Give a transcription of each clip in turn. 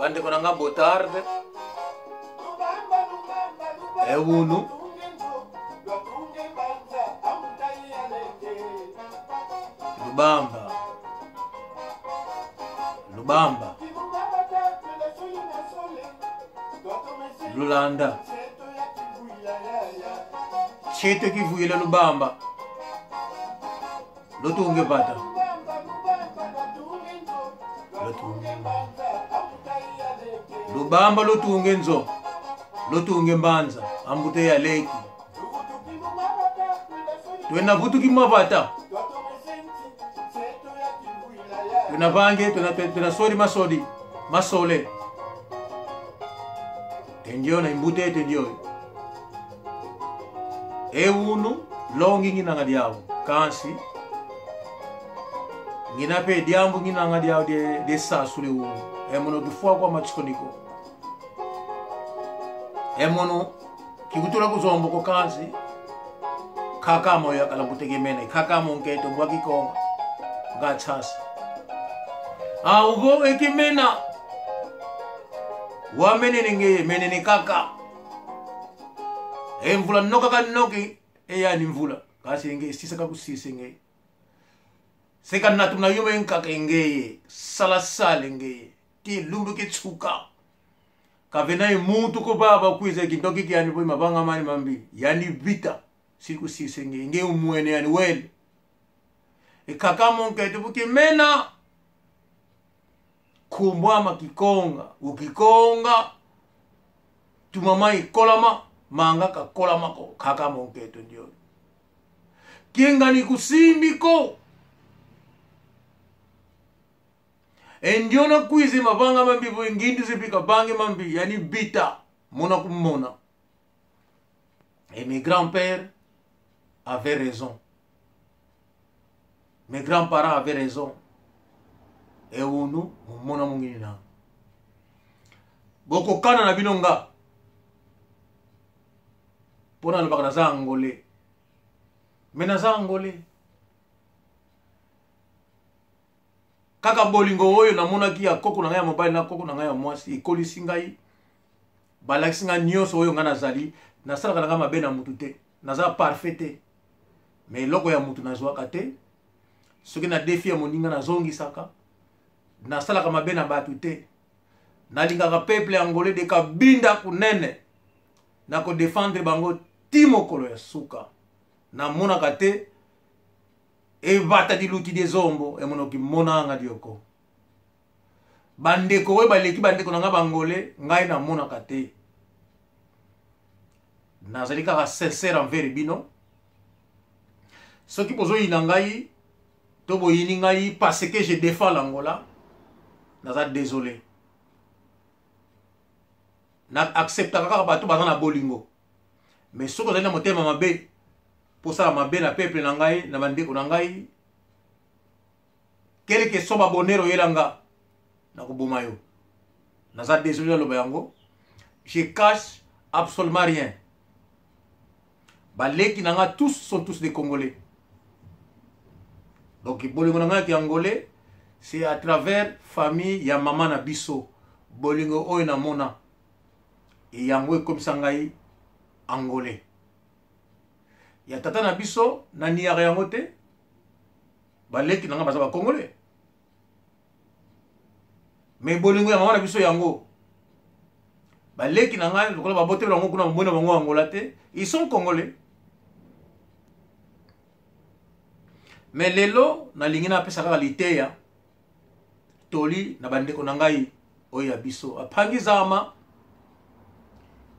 Bande konanga boa tarde. É uno. Lubamba. Lubamba. Lulanda. Cheto ki vuile Lubamba. Lotunge bata. Lubamba lotunge nzo. Lotunge mbanza. Ambute ya leki. Tuena vutu ki mavata. Tuena vange, tuena sori masodi. Masole. Tendio na imbute tendio. E unu longi ngina ngadiao. Kansi. Ngina pe diambu ngina ngadiao de sasule unu. E mono kifua kwa machikoniko. E mono kikutura kuzombo ko kansi. Kaka moya kala mutegemene. Kaka monketo mbwaki konga. Gachasi. Ugo ekimena. Wa menene menene kaka. E mvula noka kanoki. E ya ni mvula. Kasi nge sisa kakusisi nge. Seka natuna yume nkaka ngeye. Salasale ngeye. Ti lumbu kitsuka. Kavena muntu ko baba kwize kintoki kiani boy mabanga mani mambi. Yani vita. Siku sisi nge umwene yani wele. E kaka monketo buki mena. Kumbwama kikonga. Ukikonga. Tumamai kolama. Manga ka kolama ko. Kaka monketo ndio. Kienga ni kusimbiko. Endio na kuizi mabanga mambi. Ngindi zipika bangi mambi. Yani bita. Mona kumona. Et mes grands-pères avaient raison. Mes grands-parents avaient raison. Et unu mona mungini na. Boko kana na binonga. Pona lubaka na za angole. Mena za angole. Kaka bolingo oyo na mona ki ya koko na ngaya mobile na koko na ngaya mwasi. Ikoli singai. Balaki singa nyoso oyo nga nazali. Nasala kana mabe na mutu te. Naza parfait. Mais loko ya mutu nazwaka te. Soki na défi ya moninga na zongi saka. Nasala kama mabe na batu te. Nalingaka peuple angolais de kabinda kunene. Na ko défendre bango timo kolo ya suka. Na mona kate. E bata di luti de zombo. E monoki mona nga dioko. Bandeko we baleki bandeko na nga bangolais. Ngai na mona kate. Nazali kaka sincère envers bino. Ce qui pozo inangai tobo iningai parce que je défends l'Angola. Naza désolé. Na accepte kaka bato baza na bolingo. Mais ce que na motema mabe pour ça mabe na peuple nangai na bandeko nangai. Quel que soit bonheur yelanga na koboma yo. Naza désolé lo bayango. Je cache absolument rien. Baleki nanga tous sont tous des Congolais. Donc bolingo nanga ki angolais c'est à travers famille ya mama na biso. Bolingo oyo na mona. Et yango comme sangai angolais. Ya tata na biso na niare yango te. Baleki nanga baza ba Congolais. Mais bolingo ya mama na biso yango. Baleki nanga lokola ba bote bango kuna mbona bango Angola te. Ils sont Congolais. Mais lelo na lingina pesa kaka liteya toli na bandeko nangai oya biso apangi zama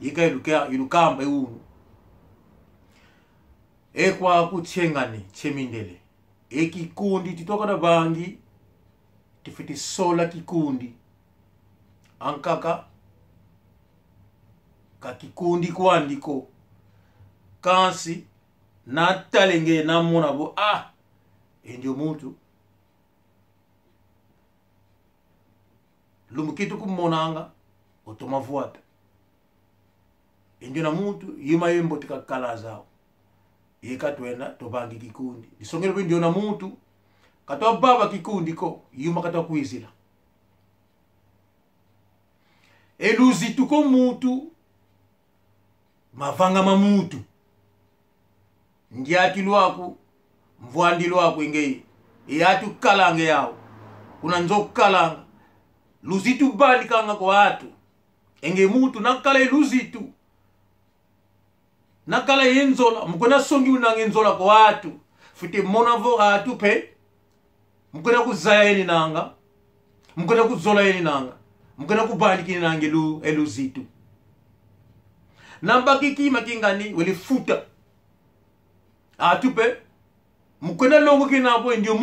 yika ilukamba unu ekwa kuchengani chemindele ekikundi titoka na bangi tifiti sola kikundi ankaka ka kikundi kuandiko kansi na talenge na mona bo ndio mutu lumukitu kumonanga otomavuata ndio na mutu yima yembo tikakala zao yekatwena tobangi kikundi isongero ndio na mutu katwa baba kikundi ko yuma katwa kuizila eluzitu ko mutu mavanga mamutu ndiati lwaku mvwandi lwaku ingei yatu kalange yao kuna nzo kalanga luzitu bali kanga kwa watu enge mutu nakala luzitu nakala yenzola mukona songi unange nzola kwa watu fite monavo hatu pe mukona kuzaya yeni nanga mukona kuzola yeni nanga mukona kubali kini nange luzitu namba kikima kingani weli futa hatu pe mukona longo kinapo ndio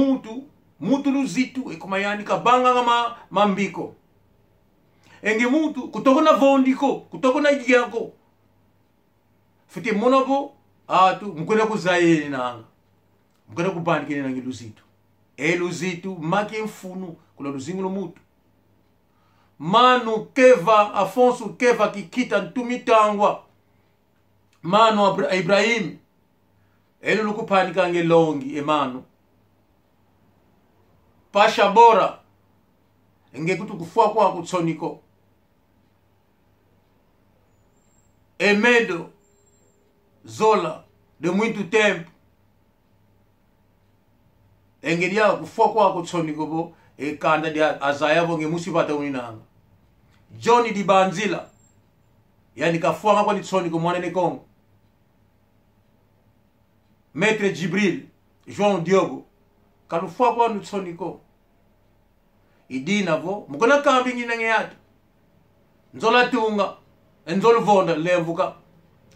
mutu luzitu ekumayani kabanga ngama mambiko enge mutu kutokona vondiko kutokona yako fite monavo atu mkwena kuzaye nanga mkwena kubandikene nange luzitu luzitu make mfunu kula luzingulo mutu manu keva Afonso keva kikita ntumitangwa manu Ibrahim lukupanika nge longi emanu pasha bora enge kutu kufua kwa kutsoniko emedo zola de muito tempo engedia kufua kwa kutsoniko bo kanda dia azaya bonge musibata uninanga Johnny di Banzila yani kafua kwa nitsoniko mwana ne Kongo Maître Jibril João Diogo kalufua kwa nitsoniko idina vo mukona kambi ngine ngeyatu nzola tunga nzolu vonda lemvuka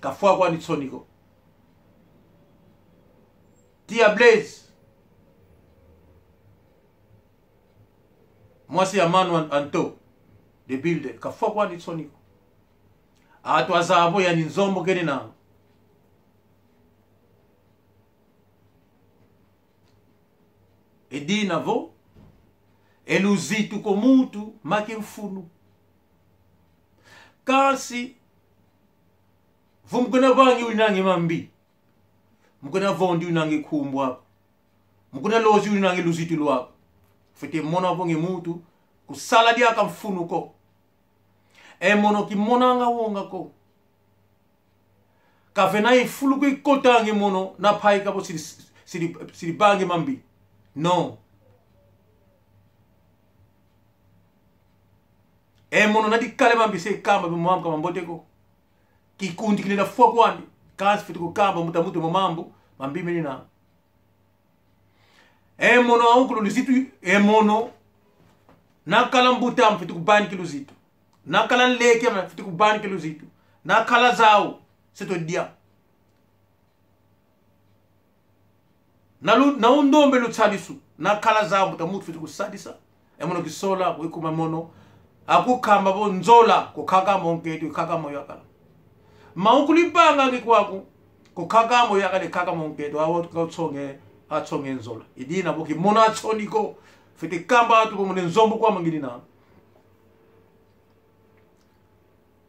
kafua kwa nitsoniko Tia Blaze mwasi ya Manu Anto de Builder kafua kwa nitsoniko atu azabo yani nzombo kene na edina vo eluzitu ko mutu make mfunu kasi vumkuna vangi unange mambi mukuna vondi unange kumbwa mukuna lozi unange luzitu lwako fete mona vonge mutu kusala dia kamfunu ko mono ki monanga wonga ko kafena ifulu ko ikotange mono na pai kapo siri bange mambi no mono na dikale mambi se kamba bimwamka mambote ko kikundi kilina fwa kwani kasi fitu kukamba mutamutu mamambu mambi menina mono aukulu luzitu mono nakala mbuta mfitu kubani kiluzitu nakala nleke mfitu kubani kiluzitu nakala zao seto dia na undombe lutsalisu nakala zao mutamutu fitu kusadisa mono kisola kuikuma mono akukamba bo nzola kukaka monketu kaka moyakala maukulipanga ngikwaku kukaka moyakale kaka monketu awo kautsonge atsonge nzola idina boki mona atsoniko fete kamba atu bomone nzombo kwa mangilina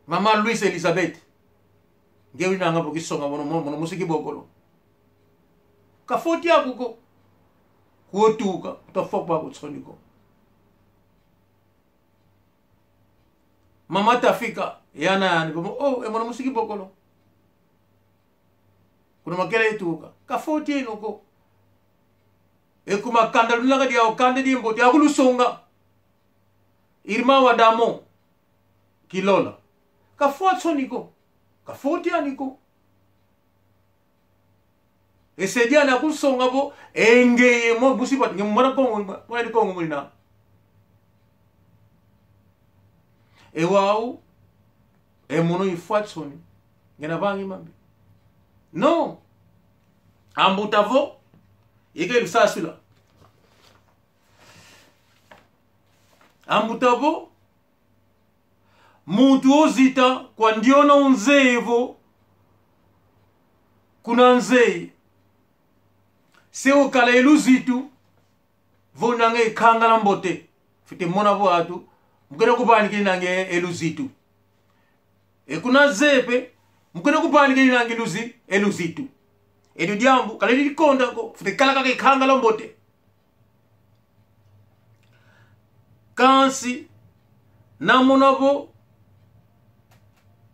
Mama Louise Elizabeth ngewina ngabo kisonga mono musiki bokolo kafoti akuko kuotuka utafokwa kutsoniko Mama Tafika yana ni mono musiki bokolo kuna makela ituka kafoti inoko ekuma kanda lunanga dia okande di mboti akulusonga irma wadamo kilola kafua tsoniko kafoti aniko esedia na kusonga bo engeye mo busipat ngemara kongo mulina ewau mono ifatsoni ngena bangi mambi no ambutavo ike lusasula ambutavo muntu ozita kwa ndiona unzeevo kuna nzee seo kala eluzitu vo nange kangala mbote fite mona vo atu mukena kubani kini nange eluzitu kuna zepe mukena kubani kini nange eluzitu edu diambu kala di konda ko fite kala kake kangala mbote kansi na mona vo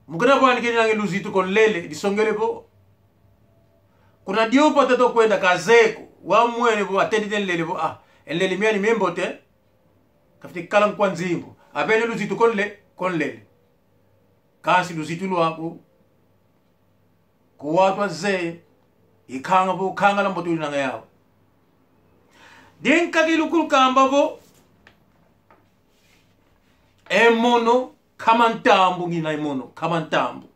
mukana bwani kini nange luzitu kon lele disongele bo kuna dio potato kwenda kazeko wa mwene bo atendite lele bo lele miani membote kafiti kala kwa nzimbo apene luzitu kon lele kasi luzitu lwako kuwatwa ze ikanga bo kanga la mbotu nanga yawo den kakilukul kamba bo emono kamantambu ngina emono kamantambu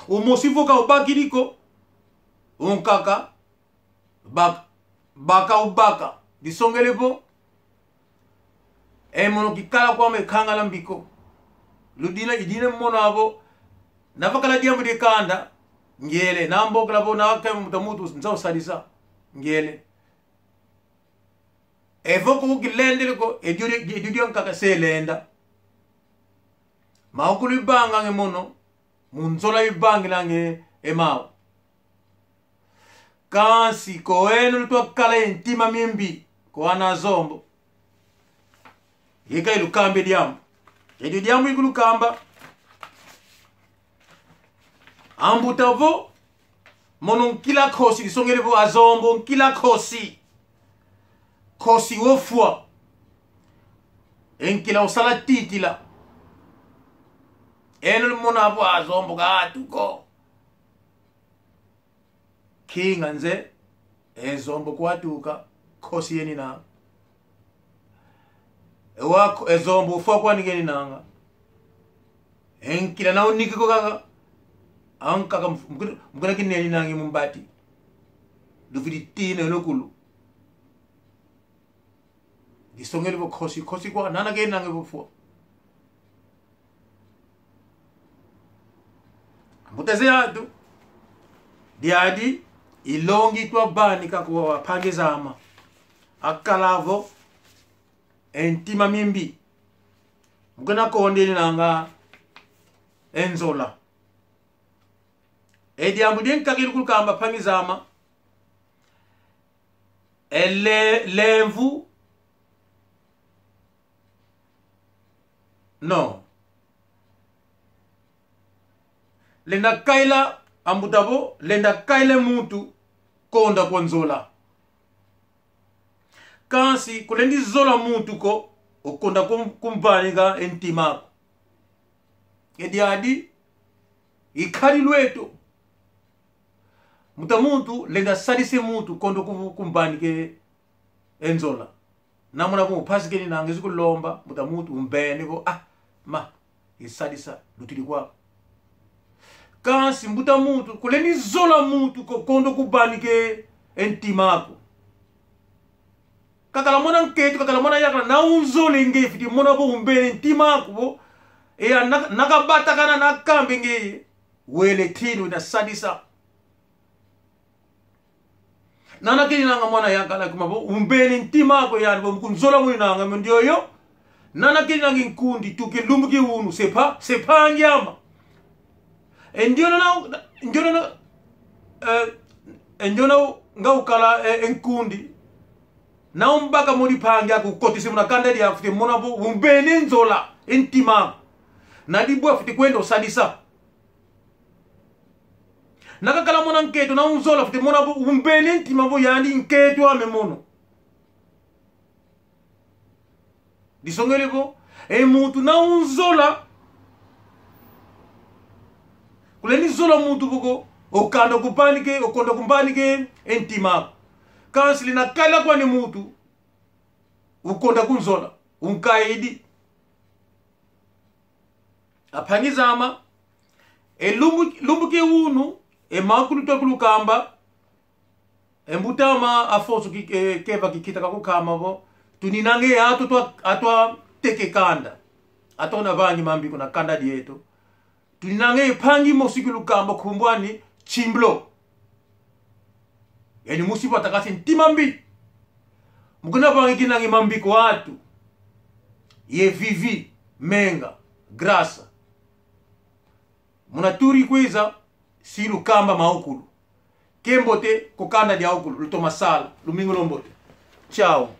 umosivoka ubakiriko unkaka baka ubaka disongele bo emono kikala kwa mekanga la mbiko ludina idine mono abo nafakala diambu de kanda ngele nambokla bo nawake mutamutu nzao salisa ngele evoko kukilendele ko edudio nkaka selenda maukulu ibanga nge mono munzola ibangi lange emao kansi ko enu lutwa kala intima mimbi ko anazombo yeka ilukambe diambu edu diambu ikulukamba ambutavo mono nkila kosi disongele bo azombo nkila kosi wofua enkila usala titila eno mona abo azombo gatuko kinga nze ezombo kwatuka kosi yeni na ewa ezombo ufua kwa nigeni nanga enkila na unikiko kaka ankaka mukana kineni nangi mumbati dufidi tine lokulu disongele bo kosi kwa nana ge nange bo fo muteze adu diadi ilongi twa bani kakwa pange zama akalavo entima mimbi mukana kondeni nanga enzola edi ambudien kakilukul kamba pange zama lemvu no lenda kaila ambutabo lenda kaile mutu konda konzola kansi kulendi zola mutu ko okonda kumbaniga entima edi adi ikali lweto mutamuntu lenda sadise mutu kondo kumbanike enzola namuna bo pasike ni nangezu kulomba mutamuntu umbene bo ma isadisa lutili kwa kansi mutamuntu kuleni zola mutu kondo kubanike entimako kakala mona nketu kakala mona yakala na unzole ngefiti mona bo umbene entimako bo eya nakabata kana nakambe nge wele tinu na sadisa nana kini nanga mwana yakala kumabo umbeni ntimako yani bo mkunzola mwe nanga ndio yo nana kini nanga nkundi tukilumbuki unu sepa nyama endiona nga ukala enkundi na umbaka muri pangi akukoti simuna kandeli afite mona bo umbeni nzola entimako na dibu afite kwenda osadisa nakakala mona nketo na unzola futi mona bo umbeni ntima bo yandi nketo ame mono disongele bo mutu na unzola kuleni zola mutu buko okando kupanike okondo kumbanike entima kansili na kala kwa ni mutu ukonda kunzola unkaidi apangizama lumbuke unu makulu tokulu kamba embutama afoso keva kikita kakukama bo tuninange atwa teke kanda atona vangi mambi kuna kanda dieto tuninange pangi mosikulu kamba kumbwani chimblo yani musipa takasi ntimambi mukuna vangi kinange mambi kwa watu ye vivi menga grasa munaturi kwiza silu kamba maukulu kembote kokanda dia ukulu lutomasala lumingo lombote ciao.